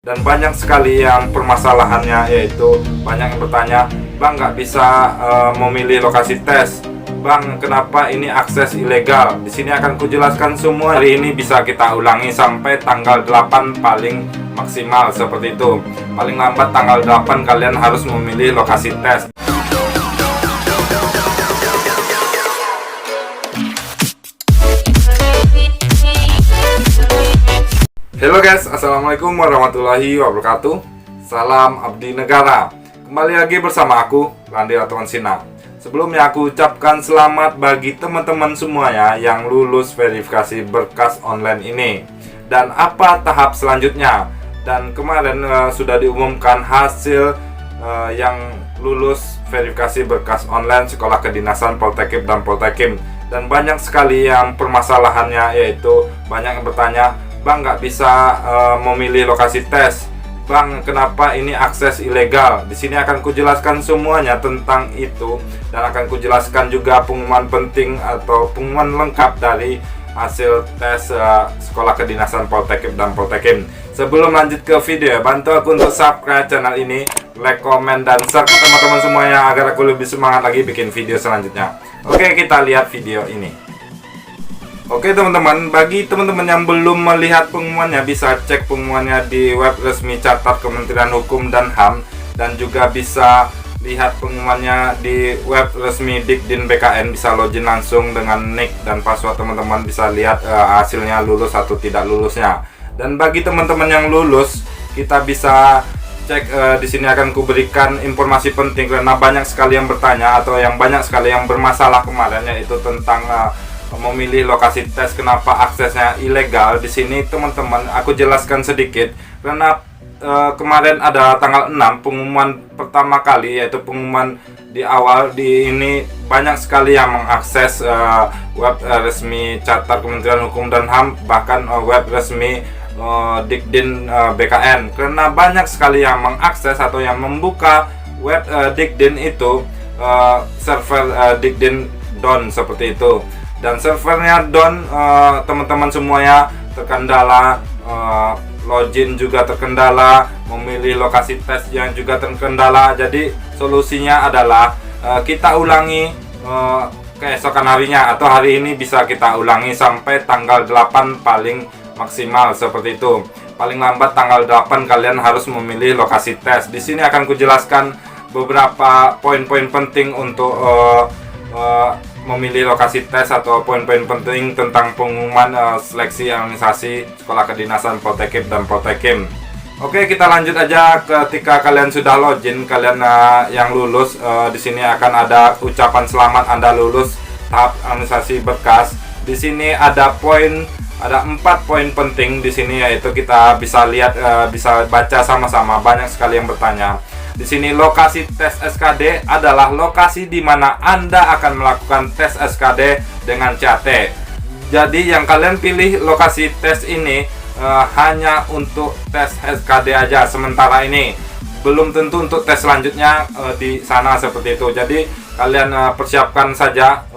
Dan banyak sekali yang permasalahannya, yaitu banyak yang bertanya, Bang nggak bisa memilih lokasi tes, Bang kenapa ini akses ilegal. Di sini akan kujelaskan semua. Hari ini bisa kita ulangi sampai tanggal 8 paling maksimal seperti itu. Paling lambat tanggal 8 kalian harus memilih lokasi tes. Halo guys, assalamualaikum warahmatullahi wabarakatuh. Salam abdi negara. Kembali lagi bersama aku, Randi Ratuan Sina. Sebelumnya aku ucapkan selamat bagi teman-teman semuanya yang lulus verifikasi berkas online ini. Dan apa tahap selanjutnya? Dan kemarin sudah diumumkan hasil yang lulus verifikasi berkas online Sekolah Kedinasan Poltekkip dan Poltekkим. Dan banyak sekali yang permasalahannya, yaitu banyak yang bertanya, Bang nggak bisa memilih lokasi tes, Bang kenapa ini akses ilegal. Di sini akan kujelaskan semuanya tentang itu, dan akan kujelaskan juga pengumuman penting atau pengumuman lengkap dari hasil tes Sekolah Kedinasan Poltekkip dan Poltekkим. Sebelum lanjut ke video, bantu aku untuk subscribe channel ini, like, komen, dan share ke teman-teman semuanya agar aku lebih semangat lagi bikin video selanjutnya. Oke, kita lihat video ini. Oke teman-teman, bagi teman-teman yang belum melihat pengumumannya, bisa cek pengumumannya di web resmi Catat Kementerian Hukum dan HAM, dan juga bisa lihat pengumumannya di web resmi Dikdin BKN. Bisa login langsung dengan nick dan password, teman-teman bisa lihat hasilnya lulus atau tidak lulusnya. Dan bagi teman-teman yang lulus, kita bisa cek di sini akan kuberikan informasi penting, karena banyak sekali yang bertanya atau yang banyak sekali yang bermasalah kemarin, yaitu tentang memilih lokasi tes, kenapa aksesnya ilegal. Di sini teman-teman aku jelaskan sedikit, karena kemarin ada tanggal 6 pengumuman pertama kali, yaitu pengumuman di awal di ini banyak sekali yang mengakses web resmi Catat Kementerian Hukum dan HAM, bahkan web resmi Dikdin BKN, karena banyak sekali yang mengakses atau yang membuka web Dikdin itu server Dikdin down seperti itu. Dan servernya down, teman-teman semuanya terkendala, login juga terkendala, memilih lokasi tes yang juga terkendala. Jadi solusinya adalah kita ulangi keesokan harinya, atau hari ini bisa kita ulangi sampai tanggal 8 paling maksimal seperti itu. Paling lambat tanggal 8 kalian harus memilih lokasi tes. Di sini akan kujelaskan beberapa poin-poin penting untuk memilih lokasi tes, atau poin-poin penting tentang pengumuman seleksi organisasi Sekolah Kedinasan Poltekkip dan Poltekkim. Oke, kita lanjut aja. Ketika kalian sudah login, kalian yang lulus, di sini akan ada ucapan selamat Anda lulus tahap organisasi berkas. Di sini ada 4 poin penting di sini, yaitu kita bisa lihat, bisa baca sama-sama. Banyak sekali yang bertanya. Di sini lokasi tes SKD adalah lokasi di mana Anda akan melakukan tes SKD dengan CAT. Jadi yang kalian pilih lokasi tes ini hanya untuk tes SKD aja sementara ini. Belum tentu untuk tes selanjutnya di sana seperti itu. Jadi kalian persiapkan saja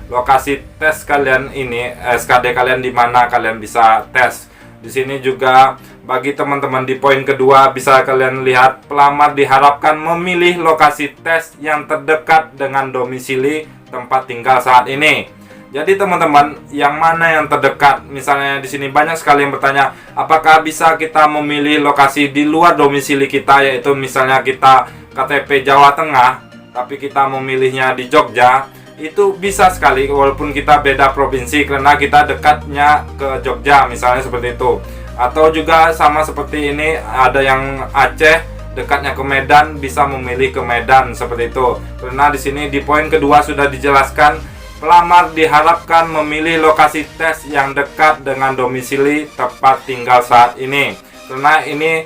lokasi tes kalian ini, SKD kalian di mana kalian bisa tes. Di sini juga bagi teman-teman di poin kedua bisa kalian lihat, pelamar diharapkan memilih lokasi tes yang terdekat dengan domisili tempat tinggal saat ini. Jadi teman-teman, yang mana yang terdekat? Misalnya di sini banyak sekali yang bertanya, apakah bisa kita memilih lokasi di luar domisili kita, yaitu misalnya kita KTP Jawa Tengah tapi kita memilihnya di Jogja. Itu bisa sekali walaupun kita beda provinsi, karena kita dekatnya ke Jogja misalnya seperti itu. Atau juga sama seperti ini, ada yang Aceh dekatnya ke Medan, bisa memilih ke Medan seperti itu. Karena di sini di poin kedua sudah dijelaskan, pelamar diharapkan memilih lokasi tes yang dekat dengan domisili tempat tinggal saat ini. Karena ini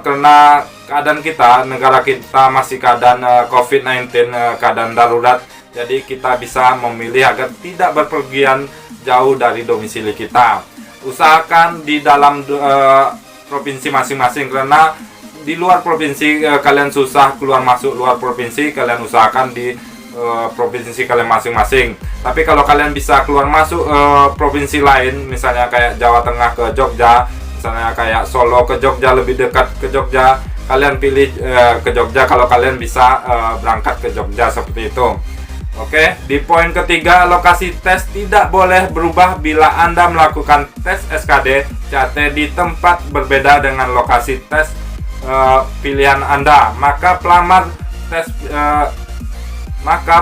karena keadaan kita, negara kita masih keadaan COVID-19, keadaan darurat. Jadi kita bisa memilih agar tidak berpergian jauh dari domisili kita. Usahakan di dalam provinsi masing-masing, karena di luar provinsi kalian susah keluar masuk luar provinsi, kalian usahakan di provinsi kalian masing-masing. Tapi kalau kalian bisa keluar masuk provinsi lain, misalnya kayak Jawa Tengah ke Jogja, Misalnya kayak Solo ke Jogja, lebih dekat ke Jogja, kalian pilih ke Jogja kalau kalian bisa berangkat ke Jogja, seperti itu. Oke, di poin ketiga, lokasi tes tidak boleh berubah bila Anda melakukan tes SKD CAT di tempat berbeda dengan lokasi tes pilihan Anda. Maka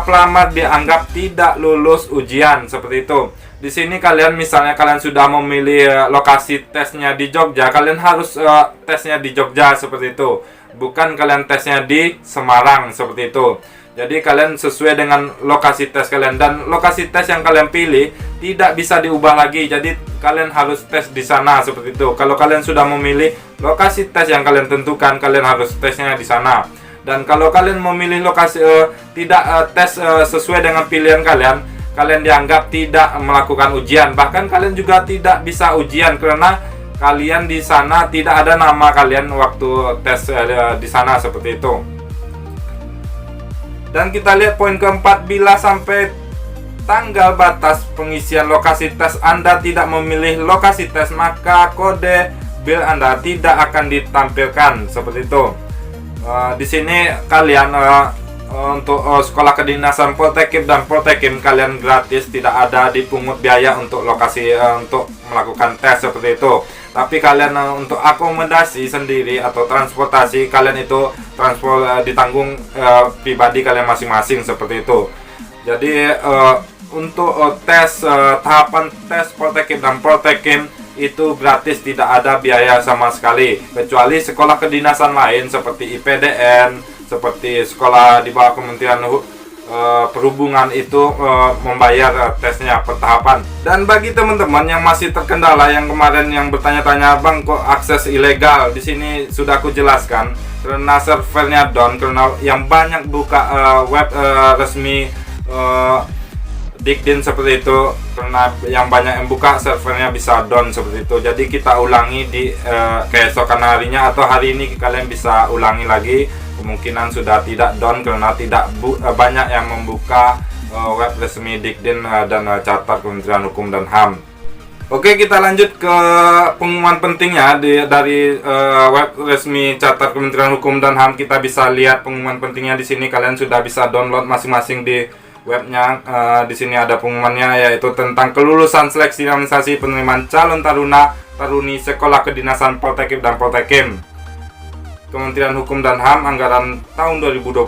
pelamar dianggap tidak lulus ujian, seperti itu. Di sini misalnya kalian sudah memilih lokasi tesnya di Jogja, kalian harus tesnya di Jogja, seperti itu. Bukan kalian tesnya di Semarang, seperti itu. Jadi kalian sesuai dengan lokasi tes kalian, dan lokasi tes yang kalian pilih tidak bisa diubah lagi. Jadi kalian harus tes di sana, seperti itu. Kalau kalian sudah memilih lokasi tes yang kalian tentukan, kalian harus tesnya di sana. Dan kalau kalian memilih lokasi tidak tes sesuai dengan pilihan kalian, kalian dianggap tidak melakukan ujian. Bahkan kalian juga tidak bisa ujian karena kalian di sana tidak ada nama kalian waktu tes di sana, seperti itu. Dan kita lihat poin keempat, bila sampai tanggal batas pengisian lokasi tes Anda tidak memilih lokasi tes, maka kode bil Anda tidak akan ditampilkan, seperti itu. Di sini kalian untuk sekolah kedinasan Poltekkip dan Poltekkим kalian gratis, tidak ada dipungut biaya untuk lokasi untuk melakukan tes, seperti itu. Tapi kalian untuk akomodasi sendiri atau transportasi kalian itu ditanggung pribadi kalian masing-masing, seperti itu. Jadi untuk tahapan tes Poltekkip dan Poltekkим itu gratis, tidak ada biaya sama sekali, kecuali sekolah kedinasan lain seperti IPDN, seperti sekolah di bawah Kementerian Perhubungan itu membayar tesnya per tahapan. Dan bagi teman-teman yang masih terkendala, yang kemarin yang bertanya-tanya, Bang kok akses ilegal, di sini sudah aku jelaskan, karena servernya down, karena yang banyak buka web resmi Dikdin, seperti itu. Karena yang banyak yang buka, servernya bisa down, seperti itu. Jadi kita ulangi di keesokan harinya atau hari ini kalian bisa ulangi lagi. Kemungkinan sudah tidak down karena tidak banyak yang membuka web resmi Dikdin dan Carta Kementerian Hukum dan HAM. Oke, kita lanjut ke pengumuman pentingnya dari web resmi Carta Kementerian Hukum dan HAM. Kita bisa lihat pengumuman pentingnya di sini. Kalian sudah bisa download masing-masing di webnya. Di sini ada pengumumannya, yaitu tentang kelulusan seleksi nominasi penerimaan calon taruni sekolah kedinasan Poltekkip dan Poltekkим, Kementerian Hukum dan HAM anggaran tahun 2020.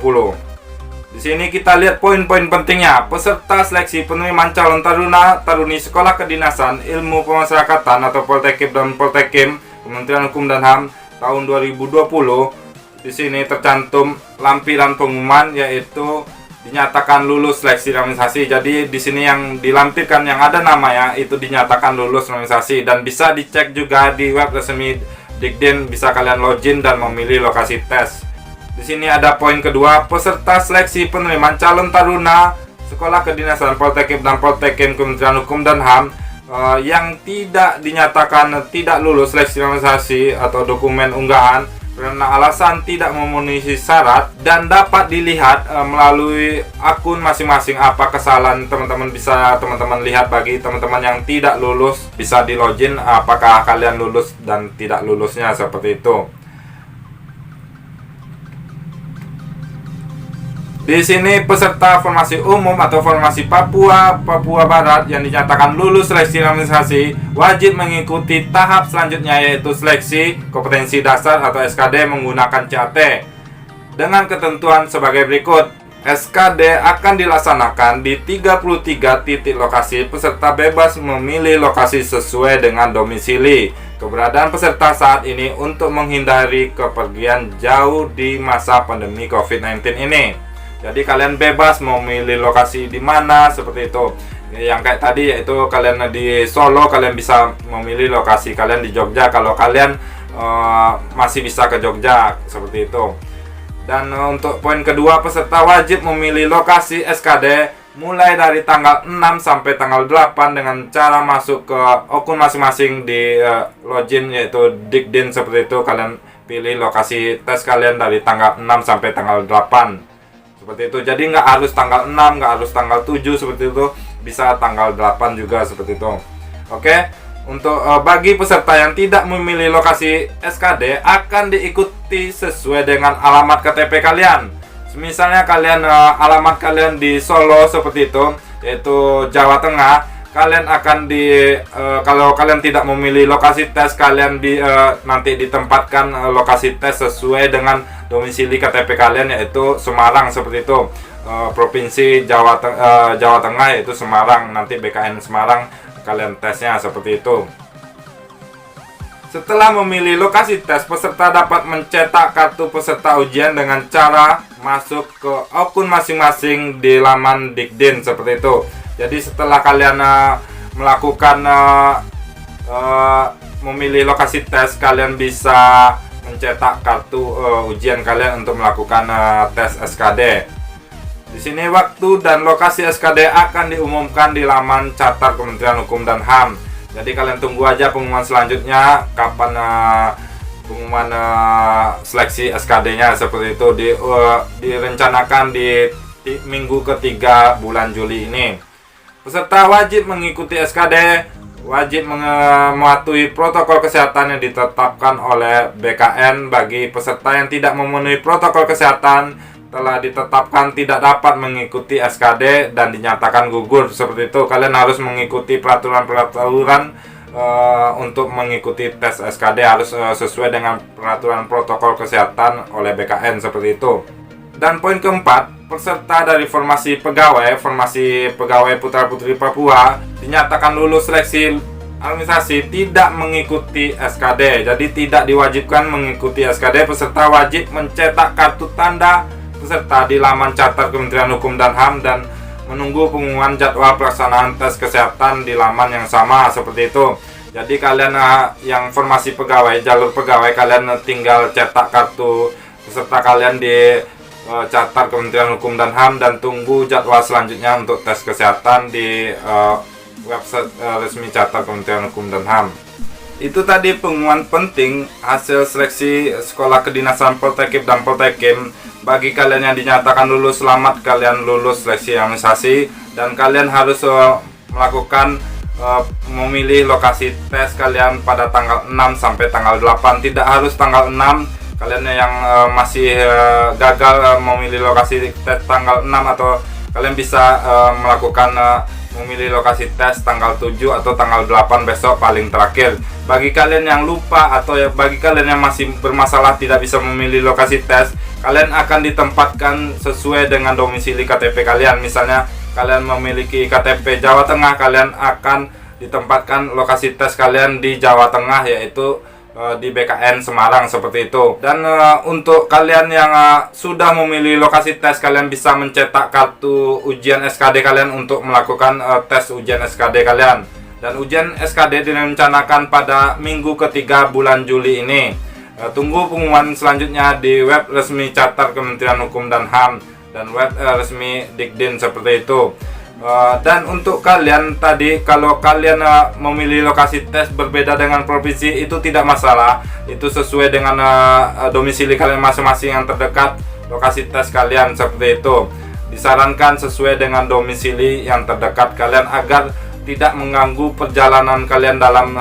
Di sini kita lihat poin-poin pentingnya. Peserta seleksi penerimaan calon taruni sekolah kedinasan ilmu pemasyarakatan atau Poltekkip dan Poltekkим, Kementerian Hukum dan HAM tahun 2020. Di sini tercantum lampiran pengumuman, yaitu dinyatakan lulus seleksi nominasi. Jadi di sini yang dilampirkan yang ada namanya itu dinyatakan lulus nominasi, dan bisa dicek juga di web resmi Dikdin, bisa kalian login dan memilih lokasi tes. Di sini ada poin kedua, peserta seleksi penerimaan calon taruna sekolah kedinasan Poltekkip dan Poltekkим, Kementerian Hukum dan HAM yang tidak dinyatakan tidak lulus seleksi nominasi atau dokumen unggahan karena alasan tidak memenuhi syarat, dan dapat dilihat melalui akun masing-masing apa kesalahan teman-teman. Bisa teman-teman lihat. Bagi teman-teman yang tidak lulus, bisa di login apakah kalian lulus dan tidak lulusnya, seperti itu. Di sini peserta formasi umum atau formasi Papua Barat yang dinyatakan lulus seleksi nominasi wajib mengikuti tahap selanjutnya, yaitu seleksi kompetensi dasar atau SKD menggunakan CAT dengan ketentuan sebagai berikut. SKD akan dilaksanakan di 33 titik lokasi. Peserta bebas memilih lokasi sesuai dengan domisili keberadaan peserta saat ini untuk menghindari kepergian jauh di masa pandemi COVID-19 ini. Jadi kalian bebas memilih lokasi di mana, seperti itu. Yang kayak tadi, yaitu kalian di Solo, kalian bisa memilih lokasi kalian di Jogja kalau kalian masih bisa ke Jogja, seperti itu. Dan untuk poin kedua, peserta wajib memilih lokasi SKD mulai dari tanggal 6 sampai tanggal 8 dengan cara masuk ke akun masing-masing di login, yaitu Dikdin, seperti itu. Kalian pilih lokasi tes kalian dari tanggal 6 sampai tanggal 8, seperti itu. Jadi nggak harus tanggal 6, nggak harus tanggal 7, seperti itu. Bisa tanggal 8 juga, seperti itu. Oke. Untuk bagi peserta yang tidak memilih lokasi SKD akan diikuti sesuai dengan alamat KTP kalian. Misalnya kalian alamat kalian di Solo seperti itu, yaitu Jawa Tengah, kalian akan kalau kalian tidak memilih lokasi tes, kalian nanti ditempatkan lokasi tes sesuai dengan domisili KTP kalian, yaitu Semarang seperti itu. Provinsi Jawa Tengah yaitu Semarang, nanti BKN Semarang kalian tesnya seperti itu. Setelah memilih lokasi tes, peserta dapat mencetak kartu peserta ujian dengan cara masuk ke akun masing-masing di laman Dikdin seperti itu. Jadi setelah kalian melakukan memilih lokasi tes, kalian bisa mencetak kartu ujian kalian untuk melakukan tes SKD. Di sini waktu dan lokasi SKD akan diumumkan di laman Carta Kementerian Hukum dan HAM. Jadi kalian tunggu aja pengumuman selanjutnya kapan pengumuman seleksi SKD-nya seperti itu. Direncanakan di minggu ketiga bulan Juli ini. Peserta wajib mengikuti SKD, wajib mematuhi protokol kesehatan yang ditetapkan oleh BKN. Bagi peserta yang tidak memenuhi protokol kesehatan telah ditetapkan tidak dapat mengikuti SKD dan dinyatakan gugur seperti itu. Kalian harus mengikuti peraturan-peraturan untuk mengikuti tes SKD, harus sesuai dengan peraturan protokol kesehatan oleh BKN seperti itu. Dan poin keempat, peserta dari formasi pegawai putra putri Papua dinyatakan lulus seleksi administrasi tidak mengikuti SKD. Jadi tidak diwajibkan mengikuti SKD. Peserta wajib mencetak kartu tanda peserta di laman Carta Kementerian Hukum dan HAM dan menunggu pengumuman jadwal pelaksanaan tes kesehatan di laman yang sama seperti itu. Jadi kalian yang formasi pegawai, jalur pegawai, kalian tinggal cetak kartu peserta kalian di Carta Kementerian Hukum dan HAM dan tunggu jadwal selanjutnya untuk tes kesehatan di website resmi Carta Kementerian Hukum dan HAM. Itu tadi pengumuman penting hasil seleksi Sekolah Kedinasan Poltekkip dan Poltekim. Bagi kalian yang dinyatakan lulus, selamat kalian lulus seleksi administrasi, dan kalian harus melakukan memilih lokasi tes kalian pada tanggal 6 sampai tanggal 8. Tidak harus tanggal 6. Kalian yang masih gagal memilih lokasi tes tanggal 6, atau kalian bisa melakukan memilih lokasi tes tanggal 7 atau tanggal 8 besok paling terakhir. Bagi kalian yang lupa atau bagi kalian yang masih bermasalah tidak bisa memilih lokasi tes, kalian akan ditempatkan sesuai dengan domisili KTP kalian. Misalnya kalian memiliki KTP Jawa Tengah, kalian akan ditempatkan lokasi tes kalian di Jawa Tengah, yaitu di BKN Semarang seperti itu. Dan untuk kalian yang sudah memilih lokasi tes, kalian bisa mencetak kartu ujian SKD kalian untuk melakukan tes ujian SKD kalian. Dan ujian SKD direncanakan pada minggu ketiga bulan Juli ini. Tunggu pengumuman selanjutnya di web resmi Carta Kementerian Hukum dan HAM dan web resmi Dikdin seperti itu. Dan untuk kalian tadi, kalau kalian memilih lokasi tes berbeda dengan provinsi, itu tidak masalah. Itu sesuai dengan domisili kalian masing-masing yang terdekat lokasi tes kalian seperti itu. Disarankan sesuai dengan domisili yang terdekat kalian agar tidak mengganggu perjalanan kalian dalam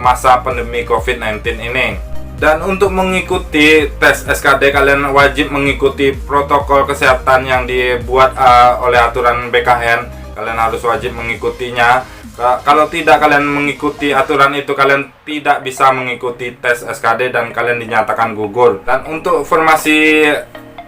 masa pandemi COVID-19 ini. Dan untuk mengikuti tes SKD, kalian wajib mengikuti protokol kesehatan yang dibuat oleh aturan BKN. Kalian harus wajib mengikutinya. Kalau tidak kalian mengikuti aturan itu, kalian tidak bisa mengikuti tes SKD dan kalian dinyatakan gugur. Dan untuk formasi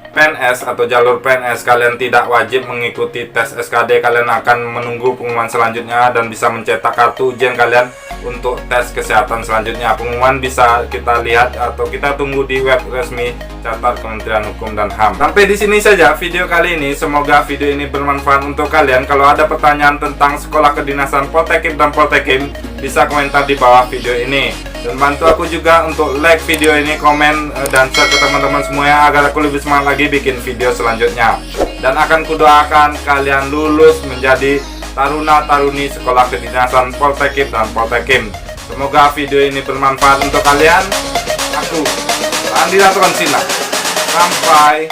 PNS atau jalur PNS, kalian tidak wajib mengikuti tes SKD. Kalian akan menunggu pengumuman selanjutnya dan bisa mencetak kartu ujian kalian untuk tes kesehatan selanjutnya. Pengumuman bisa kita lihat atau kita tunggu di web resmi Carta Kementerian Hukum dan HAM. Sampai di sini saja video kali ini. Semoga video ini bermanfaat untuk kalian. Kalau ada pertanyaan tentang Sekolah Kedinasan Poltekkip dan Poltekim, bisa komentar di bawah video ini. Dan bantu aku juga untuk like video ini, komen, dan share ke teman-teman semuanya agar aku lebih semangat lagi bikin video selanjutnya. Dan akan kudoakan kalian lulus menjadi taruna-taruni Sekolah Kedinasan Poltekkip dan Poltekim. Semoga video ini bermanfaat untuk kalian. Aku, Andi Ratuan Sina. Sampai